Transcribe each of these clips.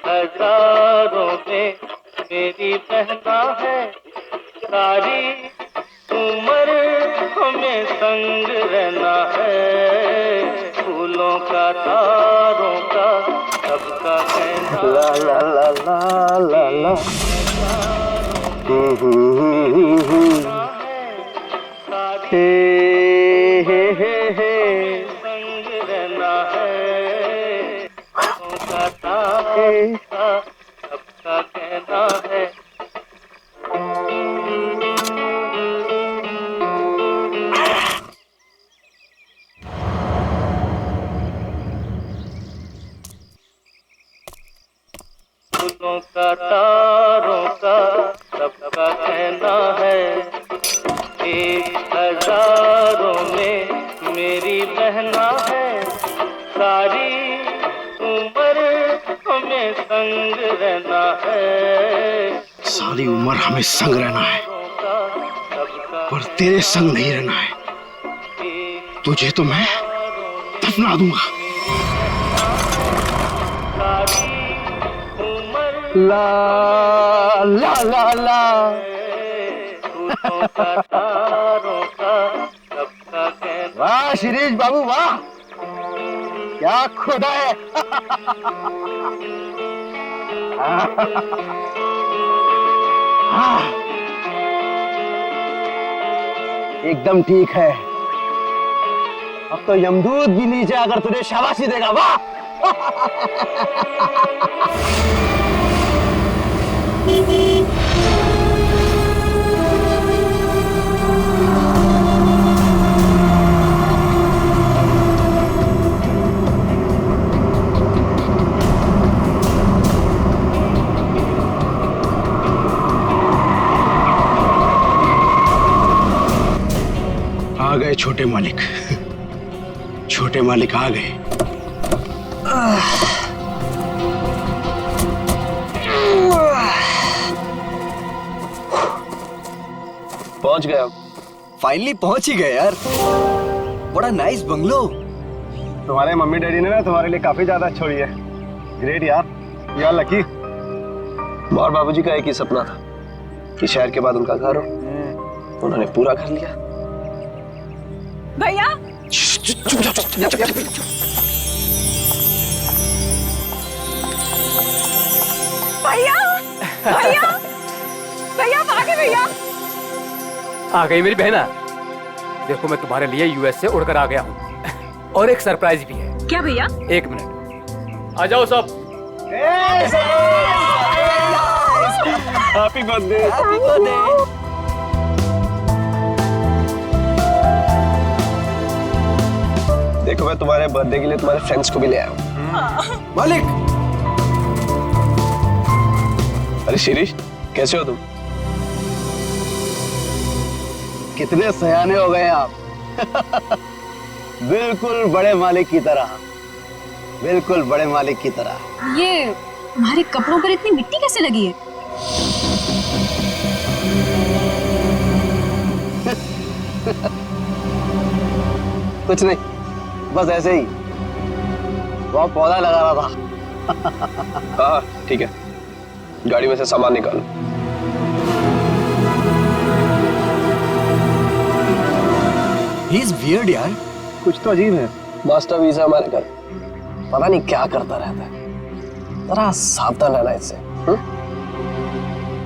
हजारों में मेरी बहना है, सारी उम्र हमें संग रहना है, फूलों का तारों का सबका कहना। ला ला ला ला ला ला हे संग रहना है, फूलों का तारों का सबका कहना है। फूलों का तारों का सबका कहना है, 1000 में मेरी बहना है, सारी उम्र हमें संग रहना है। सारी उम्र हमें संग रहना है, पर तेरे संग नहीं रहना है। तुझे तो मैं दफना दूंगा। ला ला ला ला वाह शिरीष बाबू वाह, क्या खुदा है। एकदम ठीक है, अब तो यमदूत भी नीचे आकर तुझे शाबाशी देगा। वाह आ गए छोटे मालिक, छोटे मालिक आ गए। पहुंच गए हम। फाइनली पहुंच ही गए यार। बड़ा नाइस बंगलो। तुम्हारे मम्मी डैडी ने ना तुम्हारे लिए काफी ज्यादा छोड़ी है। ग्रेट यार, यार लकी। और बाबूजी का एक ही सपना था कि शहर के बाद उनका घर हो, उन्होंने पूरा कर लिया। भैया भैया भैया भैया भागे भैया। आ गई मेरी बहना। देखो मैं तुम्हारे लिए यूएस से उड़कर आ गया हूँ और एक सरप्राइज भी है। क्या भैया? एक मिनट, आ जाओ सब। Happy birthday. देखो मैं तुम्हारे बर्थडे के लिए तुम्हारे फ्रेंड्स को भी ले आया हूँ। मालिक। अरे शिरीष, कैसे हो तुम? कितने सयाने हो गए आप। बिल्कुल बड़े मालिक की तरह, बिल्कुल बड़े मालिक की तरह। ये तुम्हारे कपड़ों पर इतनी मिट्टी कैसे लगी है? कुछ नहीं, बस ऐसे ही वो पौधा लगा रहा था। हाँ ठीक है, गाड़ी में से सामान निकालो। He is weird यार। कुछ तो अजीब है। मास्टर वीजा हमारे घर, पता नहीं क्या करता रहता है। जरा सावधान रहना इससे।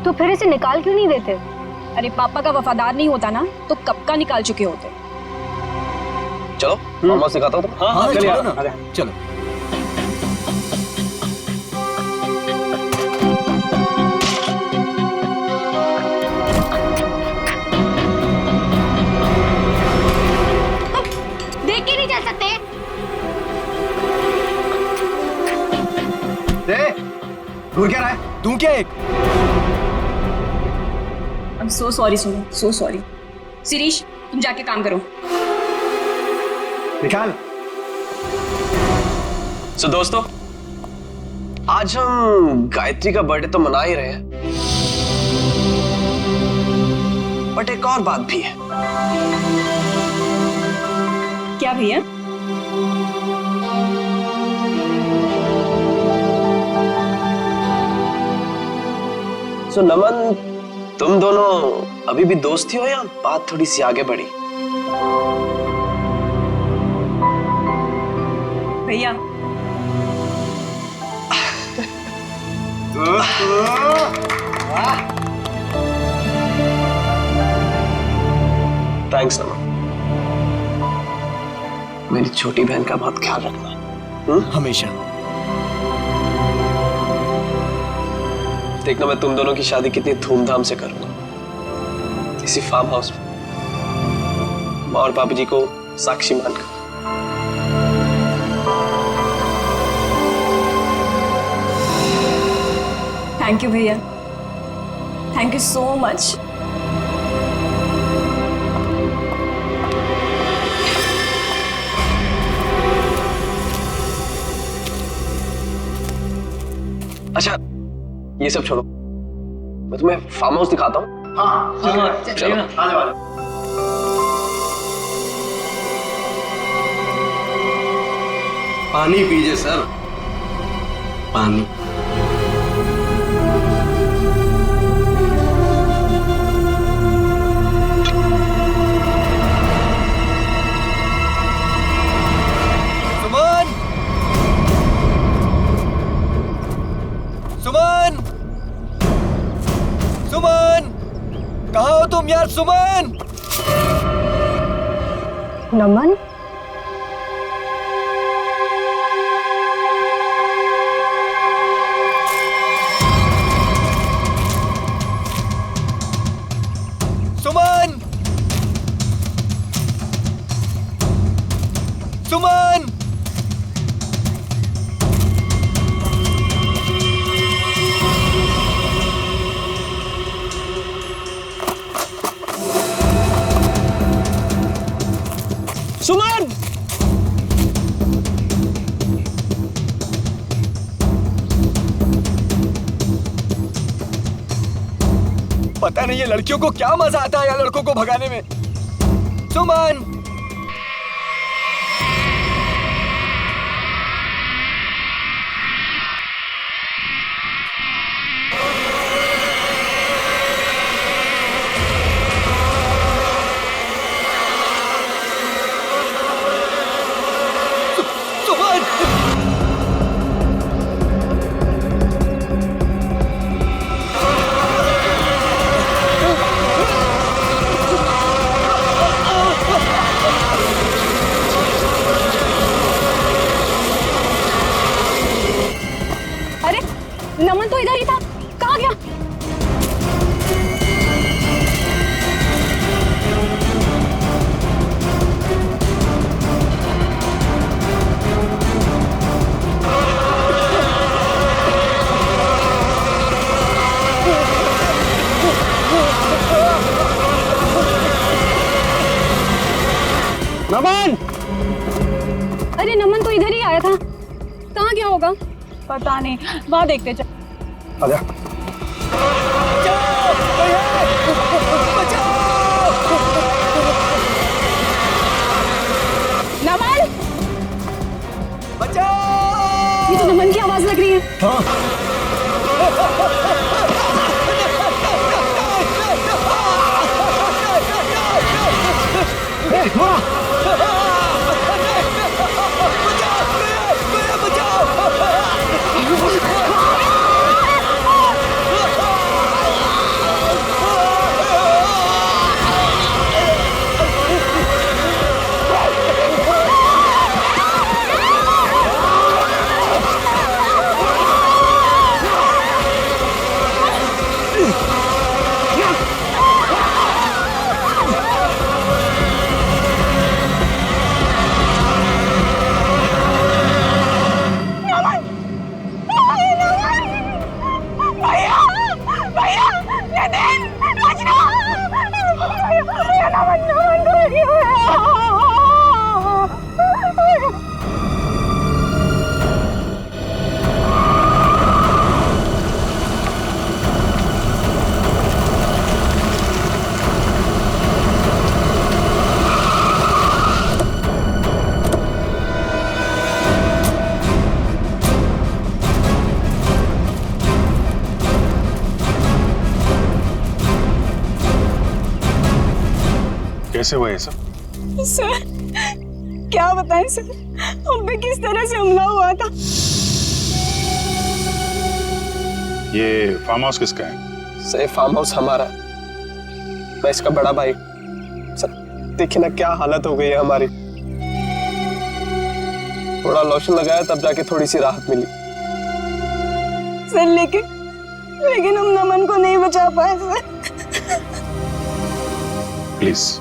तो फिर इसे निकाल क्यों नहीं देते? अरे पापा का वफादार नहीं होता ना तो कब का निकाल चुके होते। चलो मामा सिखाता हूँ। हाँ चलो ना, चलो। देख के नहीं चल सकते? घूर क्या रहा है? तू क्या एक? I'm so sorry Sonu, so sorry। Shirish तुम जाके काम करो। निकाल। So दोस्तों, आज हम गायत्री का बर्थडे तो मना ही रहे हैं, बट एक और बात भी है। क्या भैया? सो नमन, तुम दोनों अभी भी दोस्त ही हो या बात थोड़ी सी आगे बढ़ी? भैया थैंक्स नमन। मेरी छोटी बहन का बहुत ख्याल रखना। हमेशा। देखना मैं तुम दोनों की शादी कितनी धूमधाम से करूंगा, किसी फार्म हाउस में, माँ और बाबूजी को साक्षी मानकर। थैंक यू भैया, थैंक यू सो मच। अच्छा ये सब छोड़ो, मैं तुम्हें फार्म हाउस दिखाता हूँ। हाँ चलो। पानी पीजिए सर, पानी। सुमन, सुमन, सुमन, कहाँ हो तुम यार? सुमन। नमन, सुमन, सुमन। सुमन! पता नहीं ये लड़कियों को क्या मजा आता है यार लड़कों को भगाने में। सुमन, सुमन। अरे नमन तो इधर ही था, कहाँ गया? नमन! अरे नमन तो इधर ही आया था, कहाँ गया होगा? पता नहीं, वहां देखते चल। आजा। नमन, बचाओ! ये तो नमन की आवाज लग रही है। कैसे हुआ ये सब? सर क्या बताएं सर, हम पे किस तरह से हमला हुआ था। ये फार्म हाउस किसका है? सर फार्म हाउस हमारा, मैं इसका बड़ा भाई। सर देखिए ना क्या हालत हो गई है हमारी। थोड़ा लोशन लगाया तब जाके थोड़ी सी राहत मिली। सर लेकिन हम नमन को नहीं बचा पाए सर। प्लीज,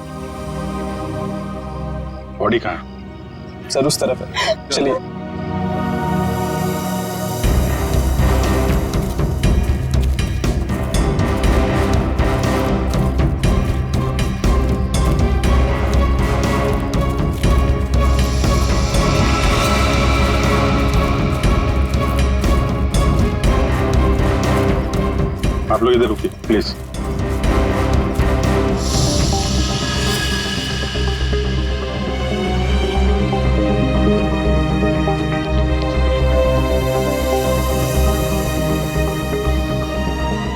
बॉडी कहाँ है? सर उस तरफ है, चलिए। आप लोग इधर रुकिए प्लीज।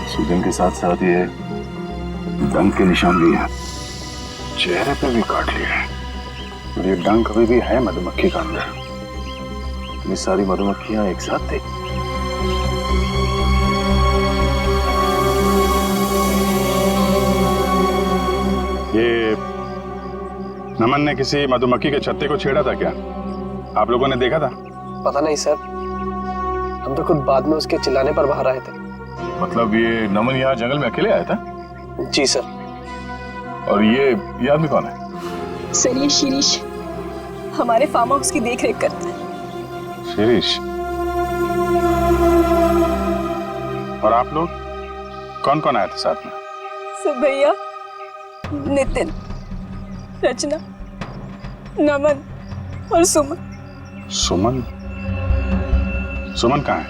सूजन के साथ साथ ये डंक के निशान भी हैं, चेहरे पे भी काट लिए हैं। और ये डंक अभी भी है मधुमक्खी का अंदर। ये सारी मधुमक्खियां एक साथ थी। ये नमन ने किसी मधुमक्खी के छत्ते को छेड़ा था क्या? आप लोगों ने देखा था? पता नहीं सर, हम तो खुद बाद में उसके चिल्लाने पर बाहर आए थे। मतलब ये नमन यहाँ जंगल में अकेले आया था? जी सर। और ये आदमी कौन है? सर ये शिरीष हमारे फार्म हाउस की देख रेख करता है। शिरीष। और आप लोग कौन कौन आए थे साथ में? सर भैया, नितिन, रचना, नमन और सुमन। सुमन? सुमन कहाँ है?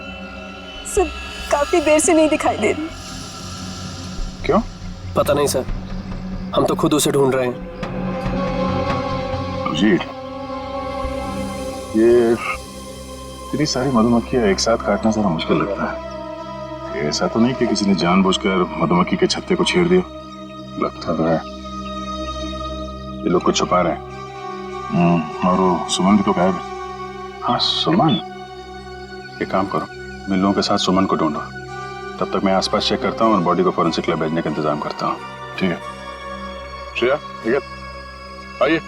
सर काफी देर से नहीं दिखाई दे रही। क्यों? पता नहीं सर, हम तो खुद उसे ढूंढ रहे हैं। जी, ये इतनी सारी मधुमक्खियां एक साथ काटना जरा मुश्किल लगता है। ये ऐसा तो नहीं कि किसी ने जानबूझकर मधुमक्खी के छत्ते को छेड़ दिया? लगता तो है ये लोग कुछ छुपा रहे हैं। और वो सुमन भी तो गायब है। हाँ सुमन, एक काम करो, मैं लोगों के साथ सुमन को ढूंढो, तब तक मैं आसपास चेक करता हूँ और बॉडी को फोरेंसिक लैब भेजने का इंतजाम करता हूँ। ठीक है श्रेया, ठीक है, आइए।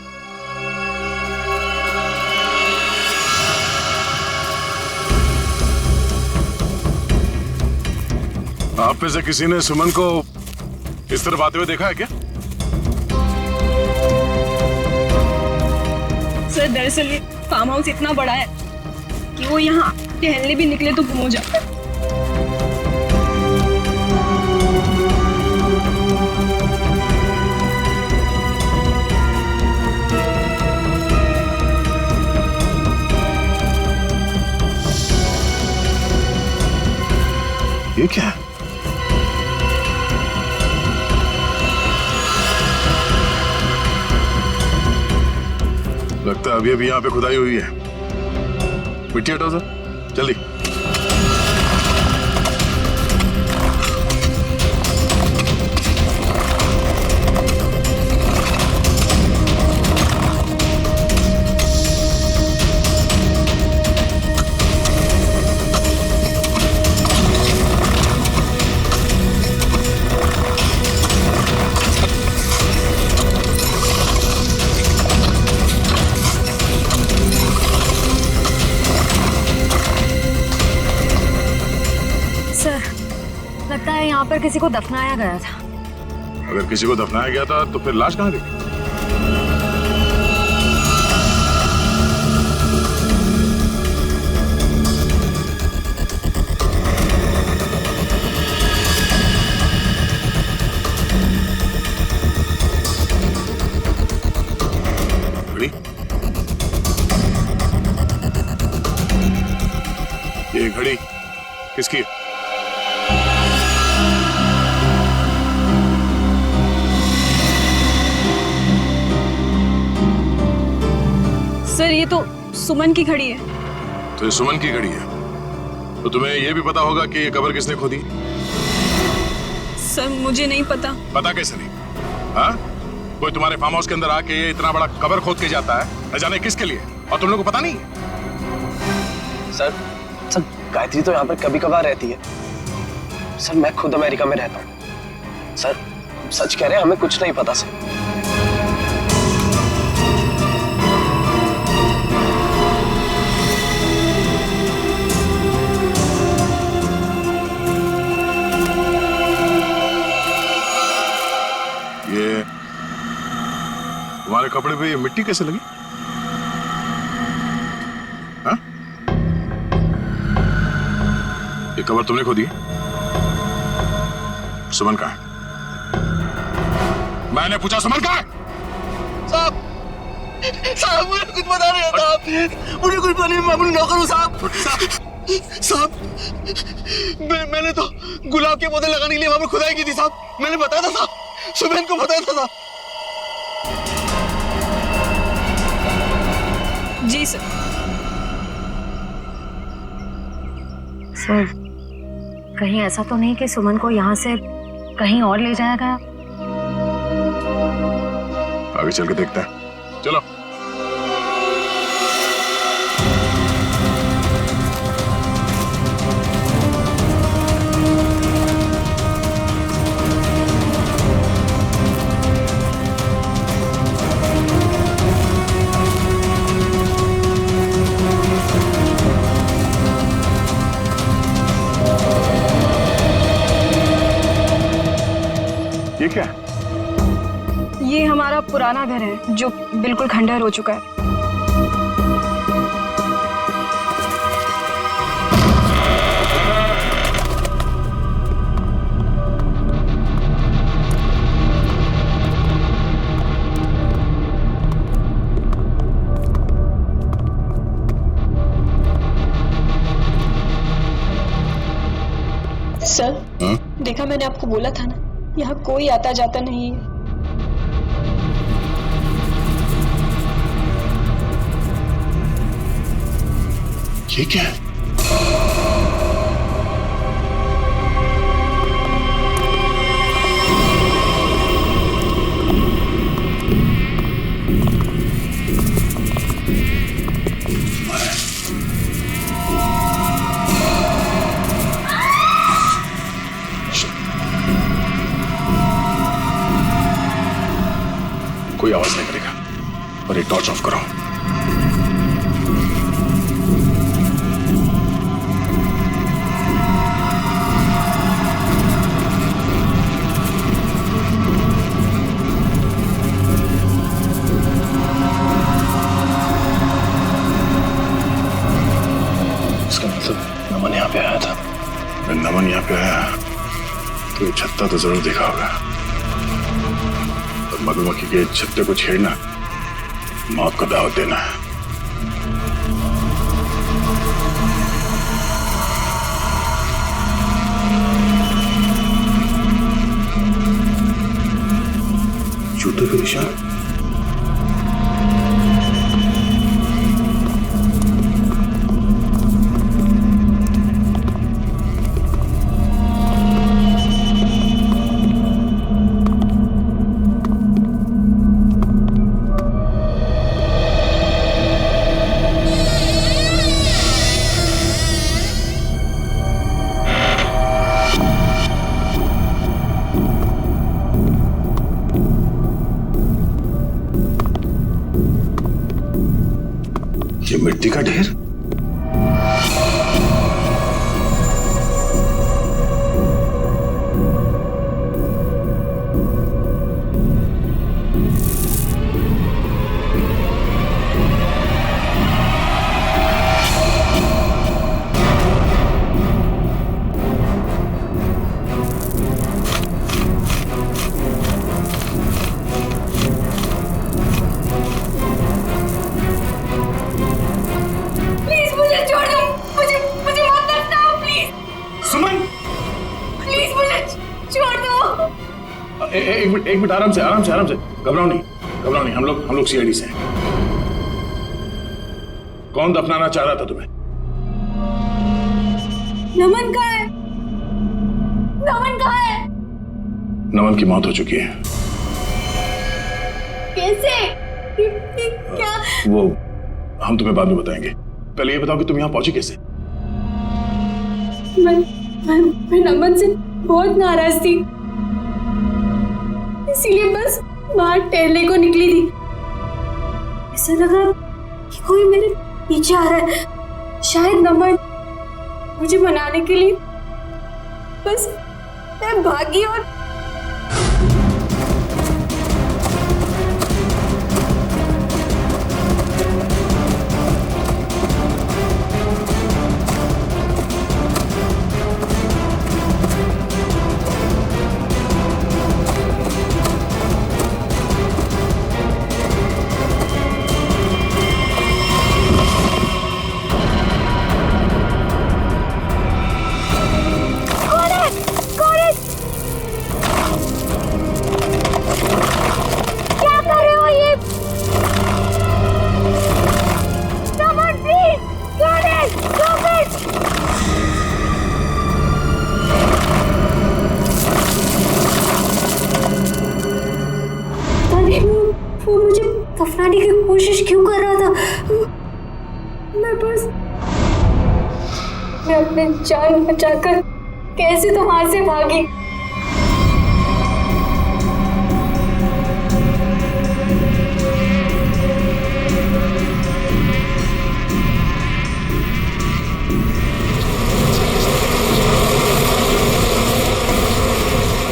आप में से किसी ने सुमन को इस तरफ आते हुए देखा है क्या? सर दरअसल ये फार्म हाउस इतना बड़ा है कि वो यहाँ टहलने भी निकले तो गुम हो जाता है। ये क्या है? लगता है अभी यहाँ पे खुदाई हुई है। मिट्टी हटाओ सर, जल्दी। लगता है यहाँ पर किसी को दफनाया गया था। अगर किसी को दफनाया गया था तो फिर लाश कहाँ गई? घड़ी? ये घड़ी किसकी है? सर ये तो सुमन की घड़ी है। तो ये सुमन की घड़ी है, तो तुम्हें यह भी पता होगा कि ये कब्र किसने खोदी? सर मुझे नहीं पता। पता कैसे नहीं? हाँ? कोई तुम्हारे फार्म हाउस के अंदर आके ये इतना बड़ा कबर खोद के जाता है, न जाने किसके लिए, और तुम लोग को पता नहीं है? सर सर गायत्री तो यहाँ पर कभी कभार रहती है। सर मैं खुद अमेरिका में रहता हूँ। सर सच कह रहे हैं, हमें कुछ नहीं पता सर। ये तुम्हारे कपड़े पे ये मिट्टी कैसे लगी? हाँ? ये कवर तुमने खोदी है? सुमन कहाँ है? मैंने पूछा सुमन कहाँ है? साहब साहब मुझे कुछ पता नहीं है साहब, मुझे कुछ पता नहीं, मैं अपनी नौकर हूँ साहब। साहब मैंने तो गुलाब के पौधे लगाने के लिए वहां पर खुदाई की थी साहब, मैंने बताया था साहब, सुबह को बताया था साहब। जी सर। सर कहीं ऐसा तो नहीं कि सुमन को यहाँ से कहीं और ले जाया गया? आगे चल के देखते हैं, चलो। ये क्या है? ये हमारा पुराना घर है जो बिल्कुल खंडहर हो चुका है। सर देखा, मैंने आपको बोला था ना, यहाँ कोई आता जाता नहीं है। ये क्या है? कोई आवाज नहीं करेगा, और ये टॉर्च ऑफ करो। इसका मतलब नमन यहाँ पे आया था। नमन यहाँ पे आया तो ये छत्ता तो जरूर देखा होगा। मधुमक्खी के छत्ते को छेड़ना मौत को दावत देना है। जूते के निशान। ये मिट्टी का ढेर। एक मिनट, आराम से घबराओ नहीं, हम लोग सीआईडी से हैं। कौन दफनाना चाह रहा था तुम्हें? नमन कहाँ है? नमन कहाँ है? नमन की मौत हो चुकी है। कैसे? क्या? वो हम तुम्हें बाद में बताएंगे, पहले ये बताओ कि तुम यहाँ पहुंची कैसे? मैं नमन से बहुत नाराज थी, इसीलिए बस बाहर टहलने को निकली थी। ऐसा लगा कि कोई मेरे पीछे आ रहा है, शायद नमन मुझे मनाने के लिए। बस मैं भागी और वो मुझे दफनाने की कोशिश क्यों कर रहा था? मैं अपने जान बचाकर कैसे तो वहां से भागी।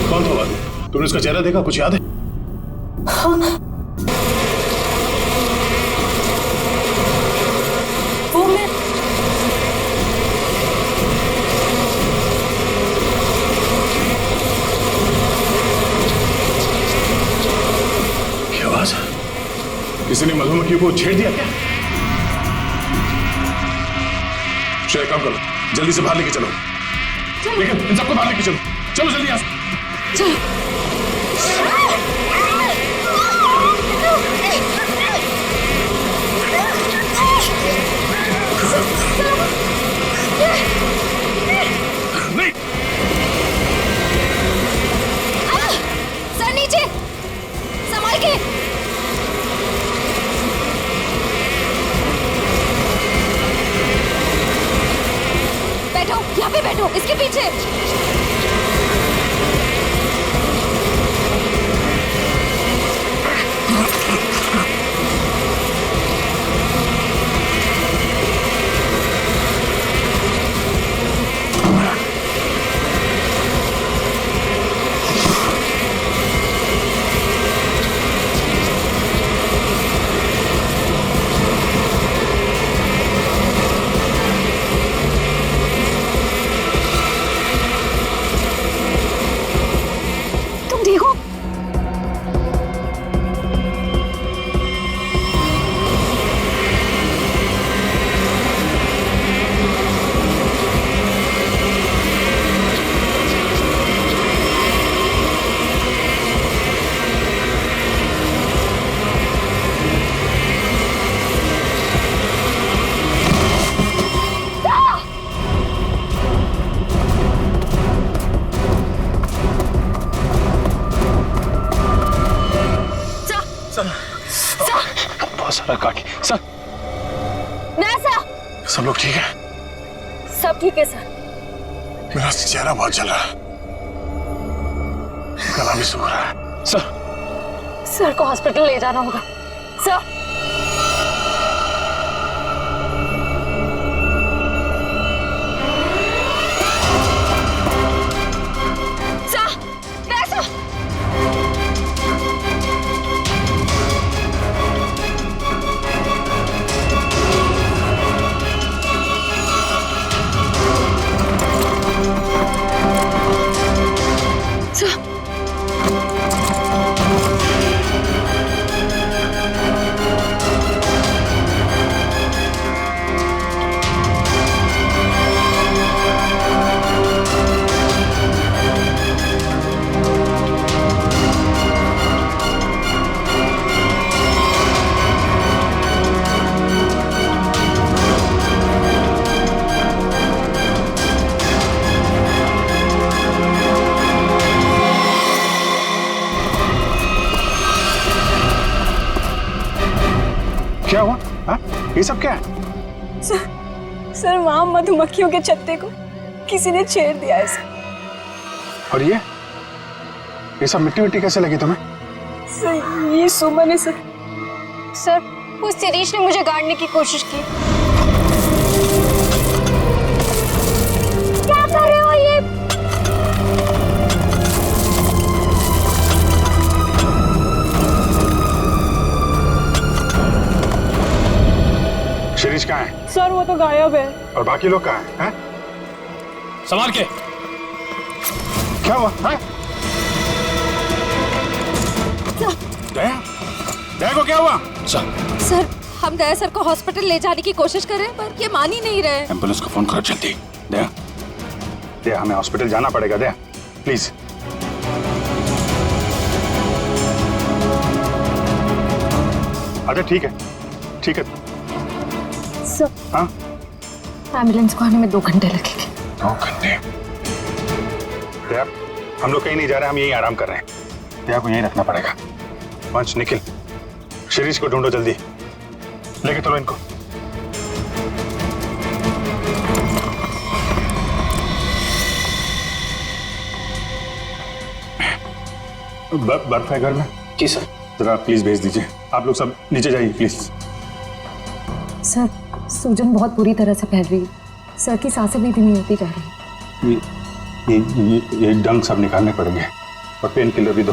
कौन था वो आदमी? तुमने उसका चेहरा देखा? कुछ याद है? हाँ। वो मैं क्या आवाज? किसी ने मधुमक्खी को छेड़ दिया क्या? श्रेया, काम करो, जल्दी से बाहर लेके चलो। लेकिन इन सबको बाहर लेके चलो, चलो जल्दी यहाँ से। चलो। नहीं, सर नीचे, संभाल के। बैठो, यहाँ पे बैठो, इसके पीछे। बहुत सारा काट सर। सब लोग ठीक है? सब ठीक है सर। मेरा चेहरा बहुत जल रहा है, गला भी सूख रहा है। सर को हॉस्पिटल ले जाना होगा सर। क्या हुआ? हाँ? ये सब क्या है? सर वहां मधुमक्खियों के छत्ते को किसी ने छेड़ दिया है सर। और ये सब मिट्टी विट्टी कैसे लगी तुम्हें? सर ये सुमन है सर। सर उस शिरीष ने मुझे गाड़ने की कोशिश की। क्या कर रहे हो ये? शिरीष कहाँ है? सर वो तो गायब है। और बाकी लोग कहाँ हैं? संभाल के। क्या हुआ? हाँ? दया? दया को क्या हुआ? सर हम दया सर को हॉस्पिटल ले जाने की कोशिश कर रहे हैं पर ये मान ही नहीं रहे। एम्बुलेंस को फोन करो जल्दी। दया, दया हमें हॉस्पिटल जाना पड़ेगा। दया प्लीज। अच्छा ठीक है, ठीक है। सर हाँ? एम्बुलेंस को आने में 2 घंटे लगेंगे। 2 घंटे? दया हम लोग कहीं नहीं जा रहे, हम यहीं आराम कर रहे हैं। दया को यहीं रखना पड़ेगा। पंच निखिल, शिरीष को ढूंढो जल्दी, लेके चलो इनको। बर्फ है घर में? जी सर। जरा प्लीज भेज दीजिए। आप लोग सब नीचे जाइए प्लीज। सर सूजन बहुत बुरी तरह से फैल रही है। सर की सांसें भी धीमी होती जा रही है। ये डंक सब निकालने पड़ेंगे और पेन किलर भी दो।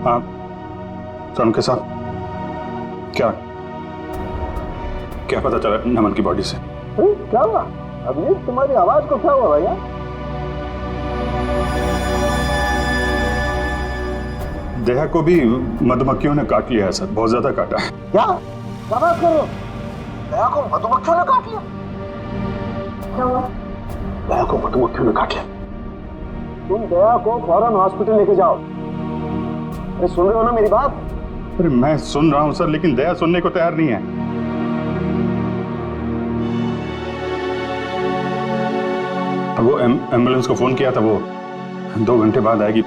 हाँ सर, उनके साथ क्या क्या पता चला नमन की बॉडी से? क्या हुआ अभी? तुम्हारी आवाज को क्या हुआ भैया? दया को भी मधुमक्खियों ने काट लिया है सर, बहुत ज्यादा काटा है। क्या बात कर रहे हो? दया को मधुमक्खियों ने काट लिया? क्या हुआ? दया को मधुमक्खियों ने काट लिया। तुम दया को फौरन हॉस्पिटल लेके जाओ। अरे सुन रहे हो ना मेरी बात? अरे मैं सुन रहा हूं सर, लेकिन दया सुनने को तैयार नहीं है। वो एम्बुलेंस को फोन किया था, वो 2 घंटे बाद आएगी।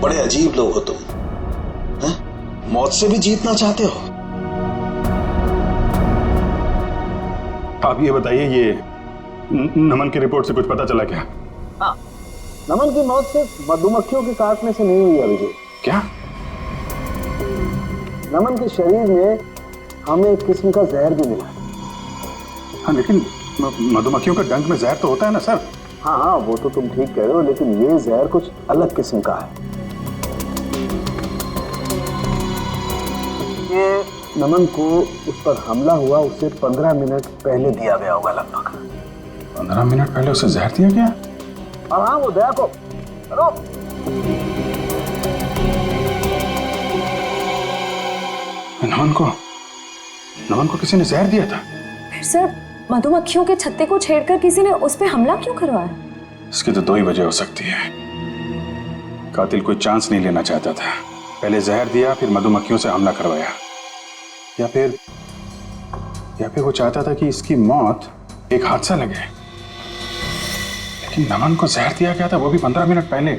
बड़े अजीब लोग हो तुम, हैं? मौत से भी जीतना चाहते हो। आप ये बताइए, ये नमन की रिपोर्ट से कुछ पता चला क्या? नमन की मौत सिर्फ मधुमक्खियों के काटने से नहीं हुई अभिजीत। क्या? नमन के शरीर में हमें एक किस्म का जहर भी मिला। हाँ लेकिन मधुमक्खियों का डंक में जहर तो होता है ना सर? हाँ वो तो तुम ठीक कह रहे हो, लेकिन ये जहर कुछ अलग किस्म का है। ये नमन को उस पर हमला हुआ उससे 15 मिनट पहले दिया गया होगा लगभग। 15 मिनट पहले उसे जहर दिया गया? और हाँ वो दया को हेलो नमन को किसी ने जहर दिया था? फिर सर मधुमक्खियों के छत्ते को छेड़कर किसी ने उस पर हमला क्यों करवाया? इसकी तो 2 ही वजह हो सकती है। कातिल कोई चांस नहीं लेना चाहता था, पहले जहर दिया फिर मधुमक्खियों से हमला करवाया, या फिर वो चाहता था कि इसकी मौत एक हादसा लगे। लेकिन नमन को जहर दिया गया था, वो भी 15 मिनट पहले।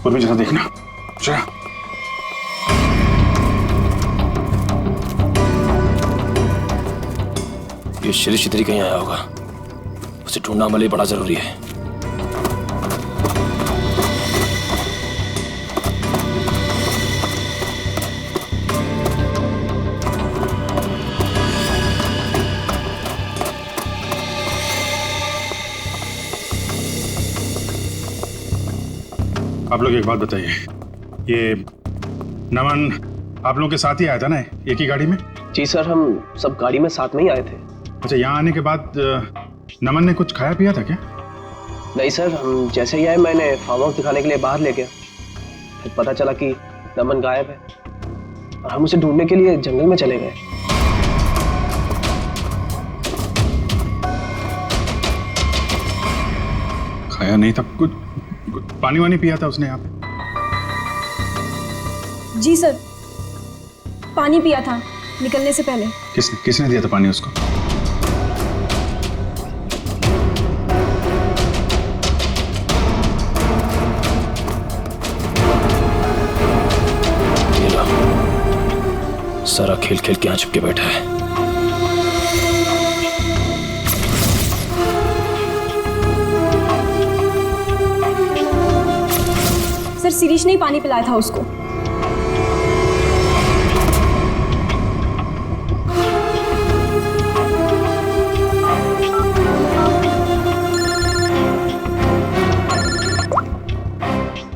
पूर्वी जरा देखना जरा। ये शिरीष इधर ही कहीं आया होगा, उसे ढूंढना हमारे लिए बड़ा जरूरी है। आप लोग एक बात बताइए, ये नमन आप लोगों के साथ ही आया था ना, एक ही गाड़ी में? जी सर, हम सब गाड़ी में साथ में ही आए थे। अच्छा, यहाँ आने के बाद नमन ने कुछ खाया पिया था क्या? नहीं सर, हम जैसे ही आए मैंने फार्म हाउस दिखाने के लिए बाहर ले गया, फिर पता चला कि नमन गायब है और हम उसे ढूंढने के लिए जंगल में चले गए। खाया नहीं था कुछ पानी वानी पिया था उसने यहाँ पे? जी सर, पानी पिया था निकलने से पहले। किसने दिया था पानी उसको? सारा खेल खेल के यहाँ चिपके बैठा है। सर शिरीष ने ही पानी पिलाया था उसको।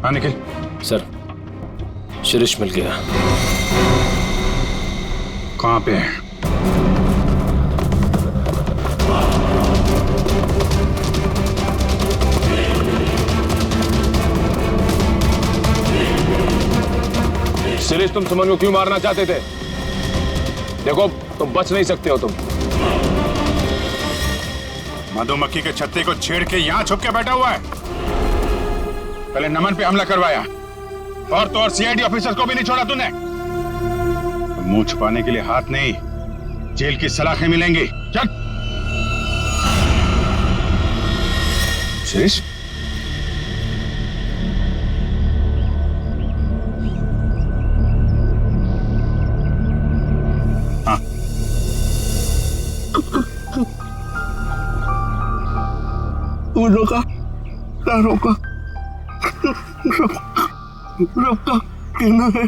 हाँ निखिल। सर शिरीष मिल गया। कहाँ पे है? शिरीष, तुम सुमन को क्यों मारना चाहते थे? देखो तुम बच नहीं सकते हो। तुम मधुमक्खी के छत्ते को छेड़ के यहाँ छुप के बैठा हुआ है। पहले नमन पे हमला करवाया और तो और सीआईडी ऑफिसर को भी नहीं छोड़ा तूने। तो मुंह छुपाने के लिए हाथ नहीं, जेल की सलाखें मिलेंगी। चल। शिरीष, हाँ रोका कहना है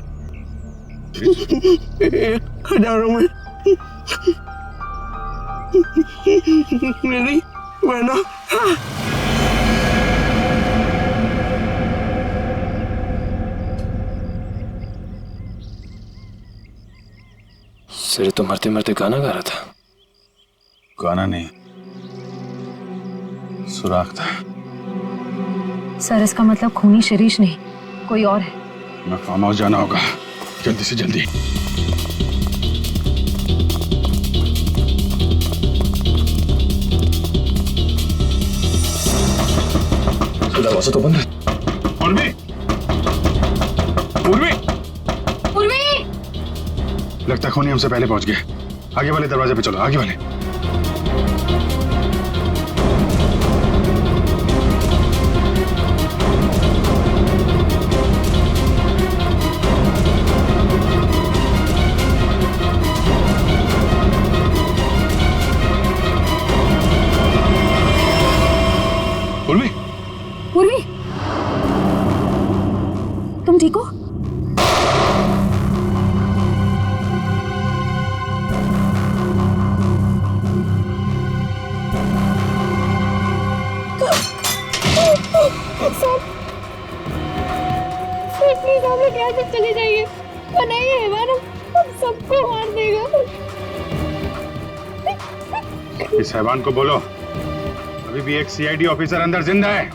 1000 में मेरी बहना। सिरे तो मरते मरते गाना गा रहा था। गाना नहीं, सुराख था। सर इसका मतलब खूनी शिरीष नहीं, कोई और है। मैं फार्म हाउस जाना होगा, जल्दी से जल्दी। दरवाजा तो बंद है। पूर्वी, पूर्वी, पूर्वी! लगता है खूनी हमसे पहले पहुंच गए। आगे वाले दरवाजे पे चलो, आगे वाले। पूर्वी, पूर्वी, तुम ठीक हो? प्लीज आप लोग यहाँ से चले जाइए, वरना ये हैवान हम सबको मार देगा। इस हैवान को बोलो अभी भी एक सीआईडी ऑफिसर अंदर जिंदा है।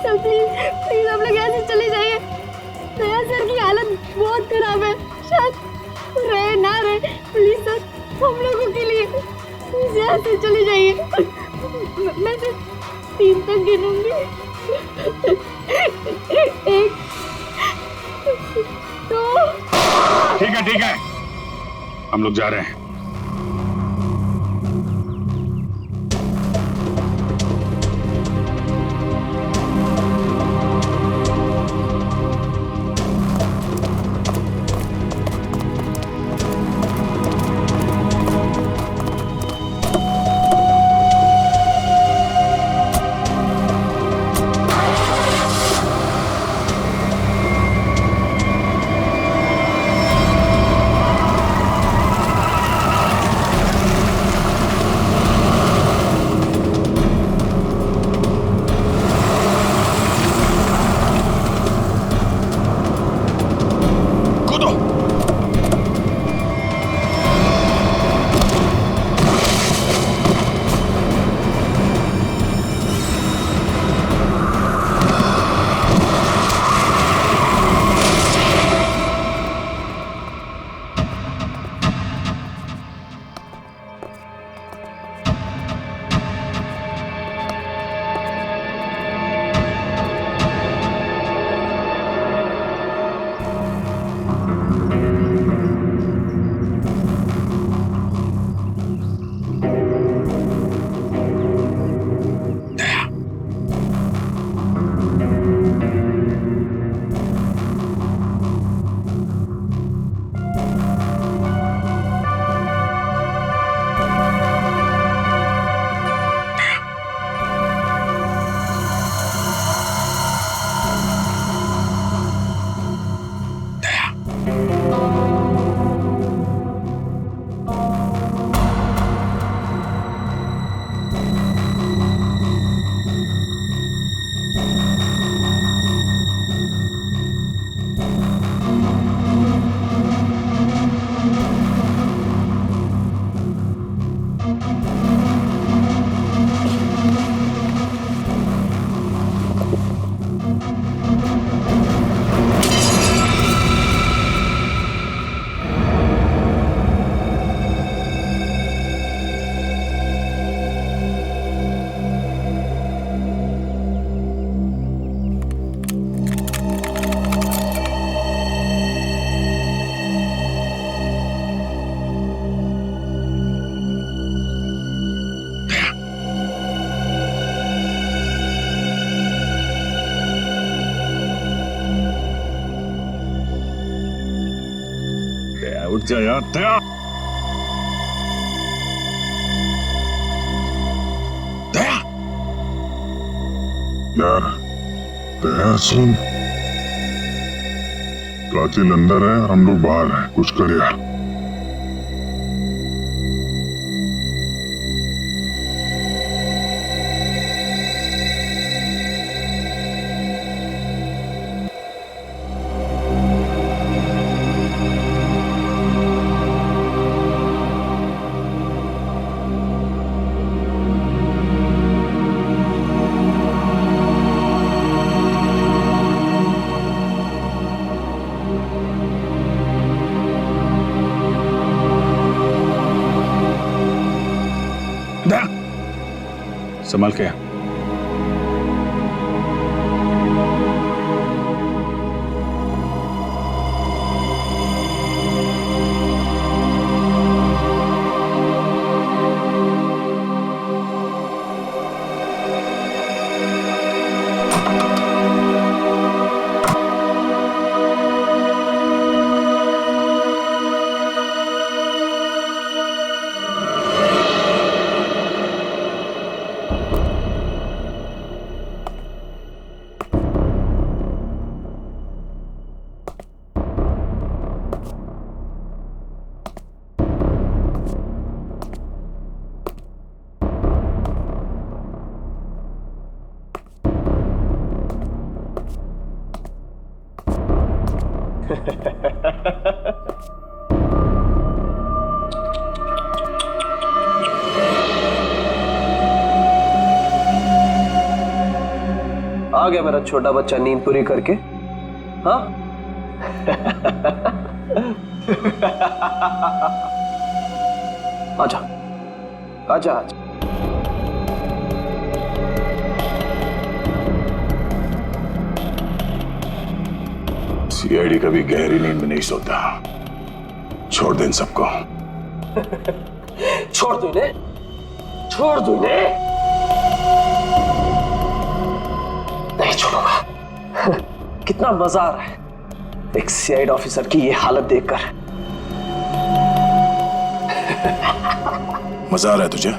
सर प्लीज आप लोग यहाँ से चले जाइए। नया सर की हालत बहुत खराब है, शायद रहे ना रहे। प्लीज सर, हम लोगों के लिए प्लीज यहाँ से चले जाइए। मैं सिर्फ 3 तक गिनूंगी। 1 2। ठीक है, हम लोग जा रहे हैं। जा यार, दया। दया यार दया सुन, कातिल अंदर है, हम लोग बाहर हैं, कुछ कर यार। संभाल के। आ गया मेरा छोटा बच्चा नींद पूरी करके। हाँ आजा आजा आजा। सीआईडी कभी गहरी नींद में नहीं सोता। छोड़ दे इन सबको। छोड़ दो इन्हें, छोड़ दो इन्हें। नहीं छोड़ूंगा। कितना मजा आ रहा है एक सीआईडी ऑफिसर की ये हालत देखकर। मजा आ रहा है तुझे?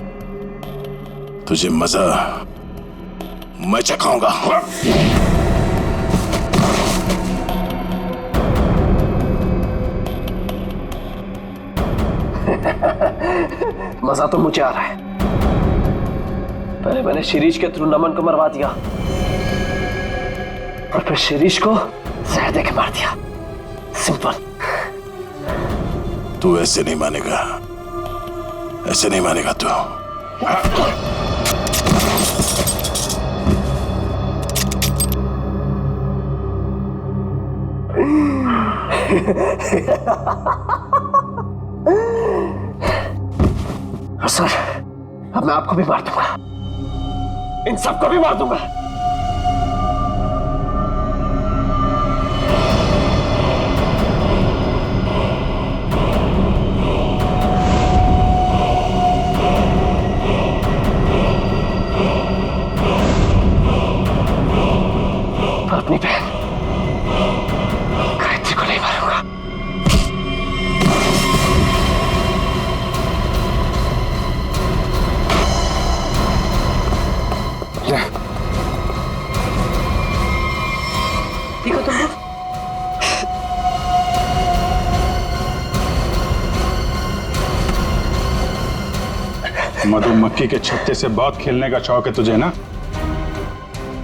तुझे मजा मैं चखाऊंगा। मजा तो मुझे आ रहा है। पहले मैंने शिरीष के थ्रू नमन को मरवा दिया और फिर शिरीष को जहर दे के मार दिया। सिंपल। तू ऐसे नहीं मानेगा, ऐसे नहीं मानेगा तू। सर अब मैं आपको भी मार दूंगा, इन सबको भी मार दूंगा। अपनी बहन गायत्री को नहीं मारूंगा। ठीक हो तुम लोग? मधुमक्खी के छत्ते से बहुत खेलने का शौक है तुझे ना?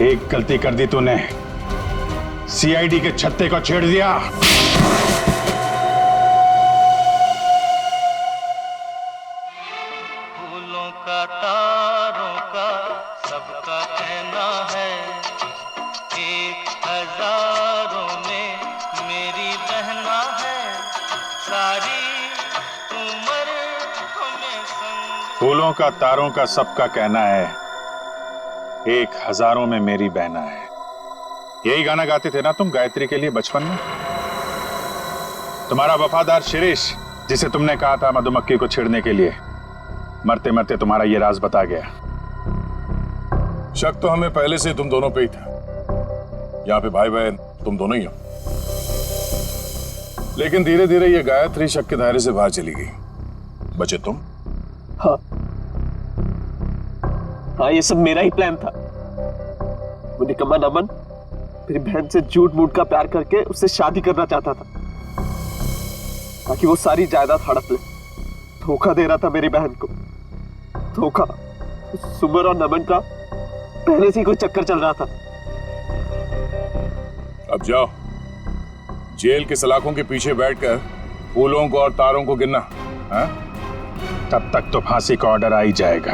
एक गलती कर दी तूने, सीआईडी के छत्ते को छेड़ दिया। फूलों का तारों का सबका कहना है, एक हजारों में मेरी बहना है, सारी उम्र हमें संग। फूलों का तारों का सबका कहना है, एक हजारों में मेरी बहना है। यही गाना गाते थे ना तुम गायत्री के लिए बचपन में? तुम्हारा वफादार शिरीष, जिसे तुमने कहा था मधुमक्खी को छेड़ने के लिए, मरते मरते तुम्हारा ये राज बता गया। शक तो हमें पहले से तुम दोनों पे ही था। यहाँ पे भाई बहन तुम दोनों ही हो। लेकिन धीरे धीरे ये गायत्री शक के दायरे से बाहर चली गई। बचे तुम। हाँ हाँ, ये सब मेरा ही प्लान था। वो निकम्मा नमन मेरी बहन से झूठ मूठ का प्यार करके उससे शादी करना चाहता था ताकि वो सारी जायदाद हड़प ले। धोखा दे रहा था मेरी बहन को। धोखा। सुमर और नमन का पहले से ही कोई चक्कर चल रहा था। अब जाओ, जेल के सलाखों के पीछे बैठकर फूलों को और तारों को गिनना। हाँ? तब तक तो फांसी का ऑर्डर आ ही जाएगा।